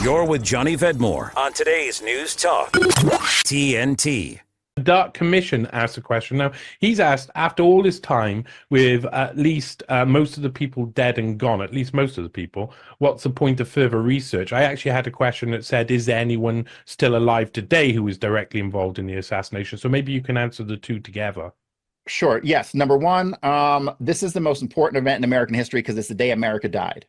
You're with Johnny Vedmore on today's News Talk, TNT. The Dark Commission asked a question. Now, he's asked, after all this time, with at least most of the people dead and gone, at least most of the people, what's the point of further research? I actually had a question that said, is there anyone still alive today who was directly involved in the assassination? So maybe you can answer the two together. Sure. Yes. Number one, this is the most important event in American history because it's the day America died.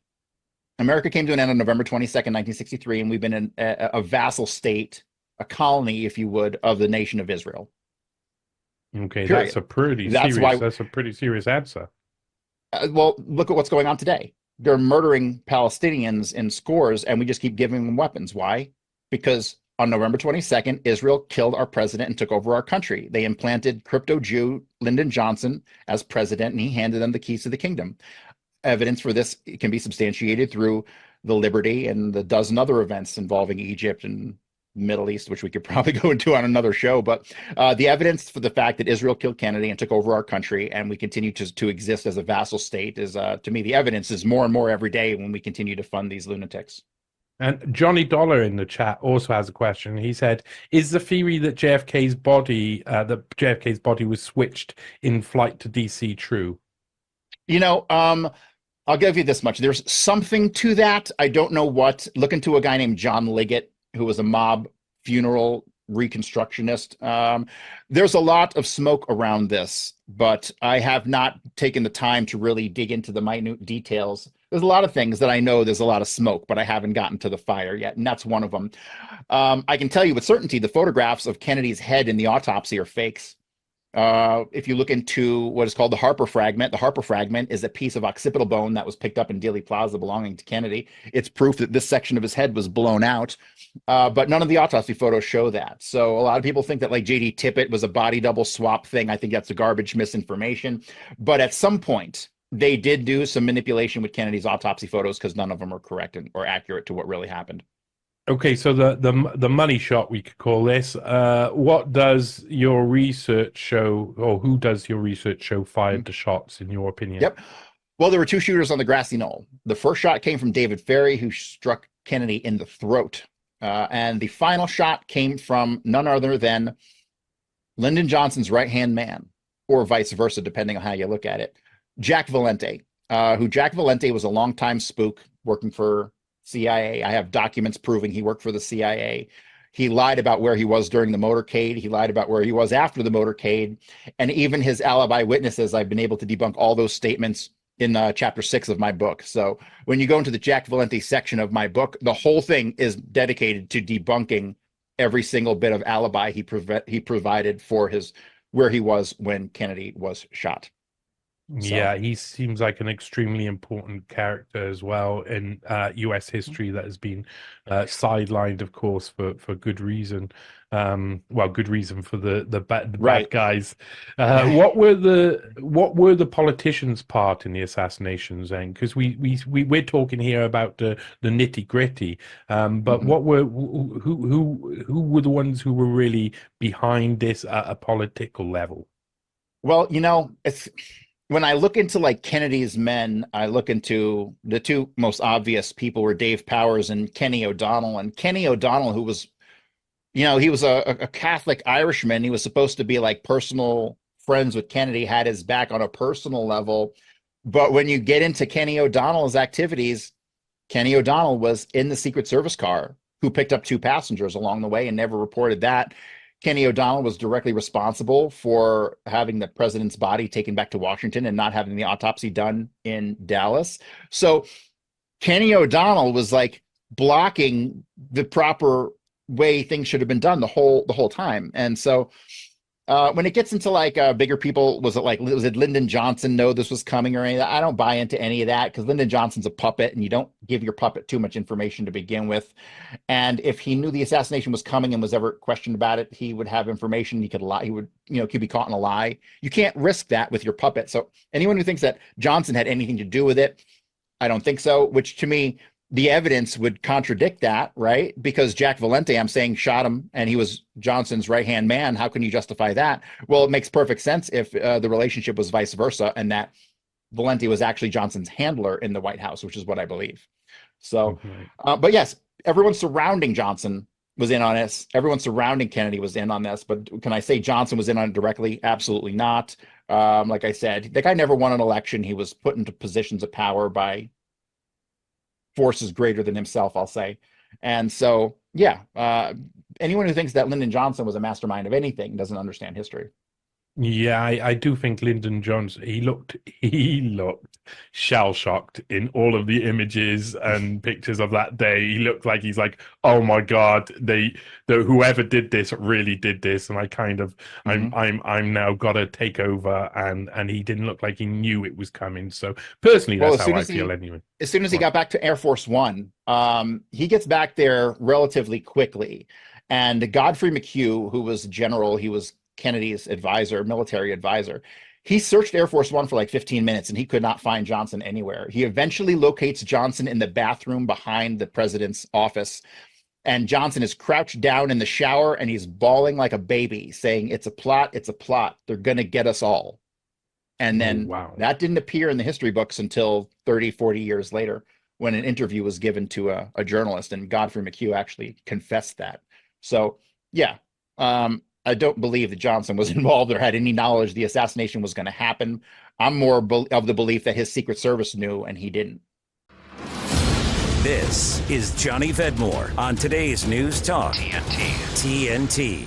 America came to an end on November 22nd, 1963, and we've been in a vassal state, a colony, if you would, of the nation of Israel. Okay, Period. that's a pretty serious answer. Well, look at what's going on today. They're murdering Palestinians in scores, and we just keep giving them weapons. Why? Because on November 22nd, Israel killed our president and took over our country. They implanted crypto Jew Lyndon Johnson as president, and he handed them the keys to the kingdom. Evidence for this can be substantiated through the Liberty and the dozen other events involving Egypt and Middle East, which we could probably go into on another show. But the evidence for the fact that Israel killed Kennedy and took over our country and we continue to exist as a vassal state is, to me, the evidence is more and more every day when we continue to fund these lunatics. And Johnny Dollar in the chat also has a question. He said, is the theory that JFK's body was switched in flight to DC true? You know, I'll give you this much. There's something to that. I don't know what. Look into a guy named John Liggett, who was a mob funeral reconstructionist. There's a lot of smoke around this, but I have not taken the time to really dig into the minute details. There's a lot of things that I know there's a lot of smoke, but I haven't gotten to the fire yet, and that's one of them. I can tell you with certainty the photographs of Kennedy's head in the autopsy are fakes. If you look into what is called the Harper fragment is a piece of occipital bone that was picked up in Dealey Plaza belonging to Kennedy. It's proof that this section of his head was blown out, but none of the autopsy photos show that. So a lot of people think that like J.D. Tippett was a body double swap thing. I think that's a garbage misinformation. But at some point, they did do some manipulation with Kennedy's autopsy photos because none of them are correct or accurate to what really happened. Okay, so the money shot, we could call this. What does your research show, or who does your research show fired the shots, in your opinion? Yep. Well, there were two shooters on the grassy knoll. The first shot came from David Ferry, who struck Kennedy in the throat. And the final shot came from none other than Lyndon Johnson's right-hand man, or vice versa, depending on how you look at it. Jack Valente, Jack Valente was a longtime spook working for CIA. I have documents proving he worked for the CIA. He lied about where he was during the motorcade. He lied about where he was after the motorcade. And even his alibi witnesses, I've been able to debunk all those statements in chapter 6 of my book. So when you go into the Jack Valente section of my book, the whole thing is dedicated to debunking every single bit of alibi he provided for where he was when Kennedy was shot. Yeah, he seems like an extremely important character as well in U.S. history that has been sidelined, of course, for good reason. Good reason for the bad guys. What were the politicians' part in the assassinations then? Because we're talking here about the nitty gritty. But what were who were the ones who were really behind this at a political level? Well, you know, when I look into like Kennedy's men, I look into the two most obvious people were Dave Powers and Kenny O'Donnell. And Kenny O'Donnell, who was, you know, he was a Catholic Irishman. He was supposed to be like personal friends with Kennedy, had his back on a personal level. But when you get into Kenny O'Donnell's activities, Kenny O'Donnell was in the Secret Service car who picked up 2 passengers along the way and never reported that. Kenny O'Donnell was directly responsible for having the president's body taken back to Washington and not having the autopsy done in Dallas. So Kenny O'Donnell was like blocking the proper way things should have been done the whole time. And so when it gets into like bigger people, was it Lyndon Johnson know this was coming or any of that? I don't buy into any of that because Lyndon Johnson's a puppet and you don't give your puppet too much information to begin with. And if he knew the assassination was coming and was ever questioned about it, he would have information. He could lie. He would, could be caught in a lie. You can't risk that with your puppet. So anyone who thinks that Johnson had anything to do with it, I don't think so, which to me, the evidence would contradict that, right? Because Jack Valente, I'm saying, shot him and he was Johnson's right-hand man. How can you justify that? Well, it makes perfect sense if the relationship was vice versa and that Valente was actually Johnson's handler in the White House, which is what I believe. So, but yes, everyone surrounding Johnson was in on this. Everyone surrounding Kennedy was in on this. But can I say Johnson was in on it directly? Absolutely not. Like I said, the guy never won an election. He was put into positions of power by forces greater than himself, I'll say. And so, yeah, anyone who thinks that Lyndon Johnson was a mastermind of anything doesn't understand history. Yeah, I do think Lyndon Johnson, he looked shell-shocked in all of the images and pictures of that day. He looked like he's like, oh my God, whoever did this really did this, and I kind of I'm now gotta take over, and he didn't look like he knew it was coming. So personally, that's how I feel anyway. As soon as he got back to Air Force One, he gets back there relatively quickly. And Godfrey McHugh, who was general, he was Kennedy's advisor, military advisor. He searched Air Force One for like 15 minutes and he could not find Johnson anywhere. He eventually locates Johnson in the bathroom behind the president's office. And Johnson is crouched down in the shower and he's bawling like a baby, saying, "It's a plot. It's a plot. They're going to get us all." And then that didn't appear in the history books until 30, 40 years later, when an interview was given to a journalist, and Godfrey McHugh actually confessed that. So, yeah, I don't believe that Johnson was involved or had any knowledge the assassination was going to happen. I'm more of the belief that his Secret Service knew and he didn't. This is Johnny Vedmore on today's News Talk TNT.